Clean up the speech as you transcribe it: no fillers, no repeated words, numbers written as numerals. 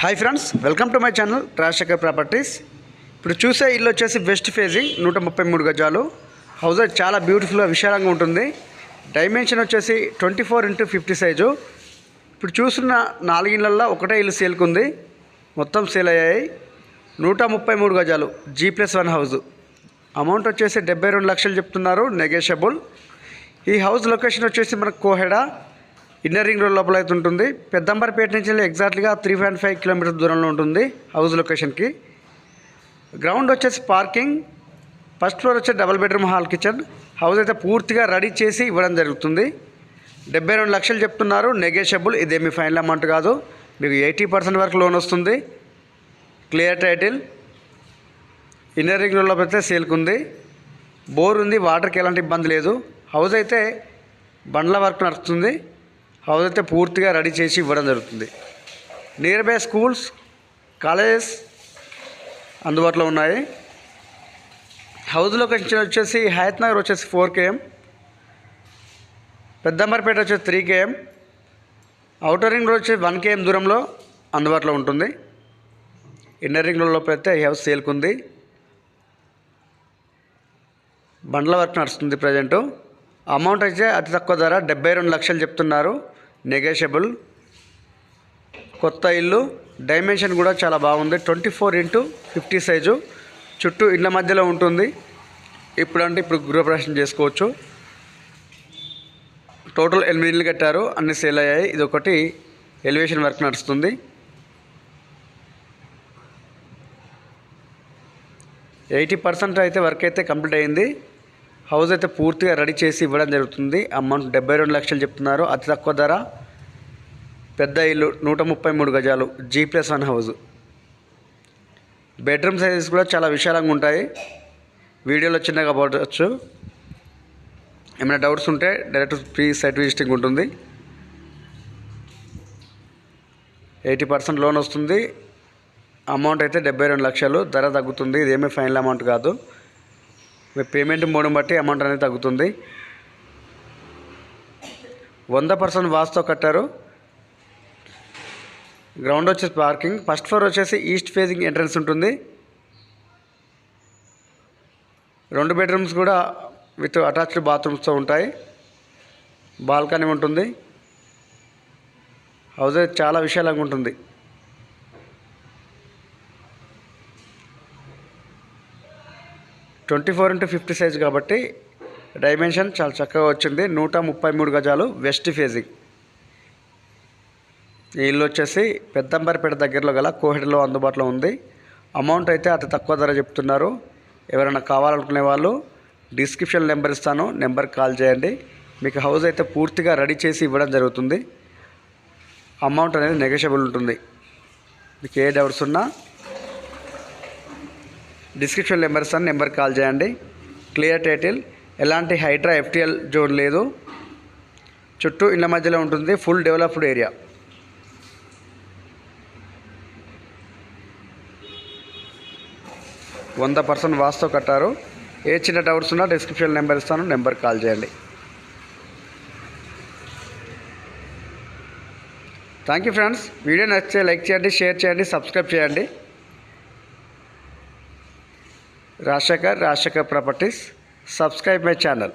Hi friends, welcome to my channel Rajasekhar properties. ఇప్పుడు చూసే ఇల్లు వచ్చేసి వెస్ట్ ఫేజింగ్ 133 గజాలు. హౌస్ చాలా బ్యూటిఫుల్గా విశాలంగా ఉంటుంది. డైమెన్షన్ వచ్చేసి 24x50 సైజు. ఇప్పుడు చూస్తున్న 4 ఇళ్ళల్లో ఒకటే ఇల్లు సేల్కి ఉంది. మొత్తం సేల్ అయ్యాయి. 133 గజాలు G+1 హౌస్. అమౌంట్ వచ్చేసి 72 లక్షలు చెప్తున్నారు, నెగోషియబుల్. ఈ హౌస్ లొకేషన్ వచ్చేసి మనకు కోహెడా ఇన్నర్ రింగ్ రోడ్ లోపల అయితే ఉంటుంది. పెద్దంబర్పేట నుంచి ఎగ్జాక్ట్గా 3.5 కిలోమీటర్ దూరంలో ఉంటుంది హౌస్ లొకేషన్కి. గ్రౌండ్ వచ్చేసి పార్కింగ్, ఫస్ట్ ఫ్లోర్ వచ్చి double bedroom hall kitchen. House అయితే పూర్తిగా రెడీ చేసి ఇవ్వడం జరుగుతుంది. 72 లక్షలు చెప్తున్నారు, నెగోషియబుల్. ఇదేమి ఫైనల్ అమౌంట్ కాదు, మీకు 80% వరకు లోన్ వస్తుంది. Clear title. Inner ring road లోపల అయితే సేల్కి ఉంది. బోర్ ఉంది, వాటర్కి ఎలాంటి ఇబ్బంది లేదు. హౌస్ అయితే బండ్ల వర్క్ నడుస్తుంది. హౌస్ అయితే పూర్తిగా రెడీ చేసి ఇవ్వడం జరుగుతుంది. నియర్ బై స్కూల్స్, కాలేజెస్ అందుబాటులో ఉన్నాయి. హౌస్ లొకేషన్ వచ్చేసి హయత్ నగర్ వచ్చేసి 4 km, పెద్దంబర్పేట వచ్చేసి 3 km, అవుటర్ రింగ్ రోడ్ వచ్చి 1 km దూరంలో అందుబాటులో ఉంటుంది. ఇన్నర్ రింగ్ రోడ్ లోపల అయితే ఈ హౌస్ సేల్కి ఉంది. బండ్ల వర్క్ నడుస్తుంది ప్రజెంటు. అమౌంట్ అయితే అతి తక్కువ ధర 72 లక్షలు చెప్తున్నారు, నెగోషియబుల్. కొత్త ఇల్లు, డైమెన్షన్ కూడా చాలా బాగుంది. 24x50 size. చుట్టూ ఇళ్ళ మధ్యలో ఉంటుంది. ఇప్పుడు గృహప్రవేశం చేసుకోవచ్చు. టోటల్ 8 ఇళ్ళు కట్టారు, అన్ని సేల్ అయ్యాయి. ఇది ఒకటి ఎలివేషన్ వర్క్ నడుస్తుంది. 80% అయితే వర్క్ అయితే కంప్లీట్ అయింది. హౌస్ అయితే పూర్తిగా రెడీ చేసి ఇవ్వడం జరుగుతుంది. అమౌంట్ 72 లక్షలు చెప్తున్నారు, అతి తక్కువ ధర. పెద్ద ఇల్లు 133 గజాలు G+1 హౌస్. బెడ్రూమ్ సైజెస్ కూడా చాలా విశాలంగా ఉంటాయి. వీడియోలో చిన్నగా పడవచ్చు. ఏమైనా డౌట్స్ ఉంటే డైరెక్ట్ ఫ్రీ సైట్ విజిటింగ్ ఉంటుంది. 80% లోన్ వస్తుంది. అమౌంట్ అయితే 72 లక్షలు. ధర తగ్గుతుంది, ఇదేమీ ఫైనల్ అమౌంట్ కాదు. పేమెంట్ మోడ్ని బట్టి అమౌంట్ అనేది తగ్గుతుంది. 100% వాస్తుతో కట్టారు. గ్రౌండ్ వచ్చేసి పార్కింగ్, ఫస్ట్ ఫ్లోర్ వచ్చేసి ఈస్ట్ ఫేజింగ్ ఎంట్రన్స్ ఉంటుంది. 2 బెడ్రూమ్స్ కూడా విత్ అటాచ్డ్ బాత్రూమ్స్తో ఉంటాయి. బాల్కనీ ఉంటుంది. హౌస్ చాలా విశాలంగా ఉంటుంది. 24x50 సైజు కాబట్టి డైమెన్షన్ చాలా చక్కగా వచ్చింది. 133 గజాలు వెస్ట్ ఫేజింగ్. ఈ ఇల్లు వచ్చేసి పెద్దంబర్పేట దగ్గరలో గల కోహెడలో అందుబాటులో ఉంది. అమౌంట్ అయితే అతి తక్కువ ధర చెప్తున్నారు. ఎవరైనా కావాలనుకునే వాళ్ళు డిస్క్రిప్షన్ నెంబర్ ఇస్తాను, నెంబర్కి కాల్ చేయండి. మీకు హౌస్ అయితే పూర్తిగా రెడీ చేసి ఇవ్వడం జరుగుతుంది. అమౌంట్ అనేది నెగోషియబుల్ ఉంటుంది. మీకు ఏ డౌట్స్ ఉన్నా డిస్క్రిప్షన్ నెంబర్ ఇస్తాను, నెంబర్కి కాల్ చేయండి. క్లియర్ టైటిల్, ఎలాంటి హైడ్రా FTL జోన్ లేదు. చుట్టూ ఇళ్ళ మధ్యలో ఉంటుంది. Full developed area. వంద 100% వాస్తుతో కట్టారు. ఏ చిన్న డౌట్స్ ఉన్నా డిస్క్రిప్షన్ నెంబర్ ఇస్తాను, నెంబర్కి కాల్ చేయండి. Thank you friends. వీడియో నచ్చితే లైక్ చేయండి, షేర్ చేయండి, సబ్స్క్రైబ్ చేయండి. Rajasekhar properties. Subscribe my channel.